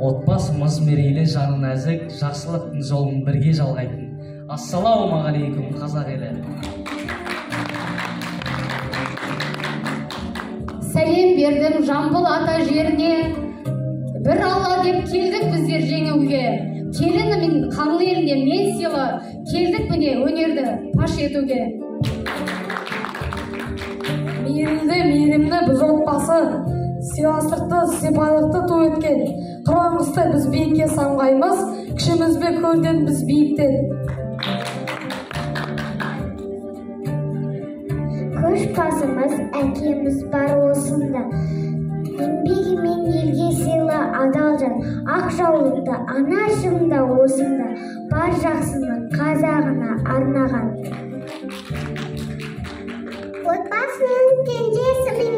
Отбасымыз мерейлі, жаны нәзік, жақсылықтың жолын бірге жалғайтын. Ассалаумағалейкум, қазақ елі. Сәлем бердім Жамбыл ата жеріне, бір алла деп келдік біздер жеңуге. Келінімін қаңлы еліне мен сыйлы, келдік міне өнерді паш етуге. Мейірімді біз отбасы, сыйластықты, сипайлықты той еткен. Құрамызды біз биікке самғаймыз, кішімізбе көрден біз биіктен. Көшбасымыз әкеміз бар осында, еңбегімен елге сыйлы адал жан, ақ жаулықты анашымда осында, бар жақсыны қазағына арнаған. Отбасының кенжесімін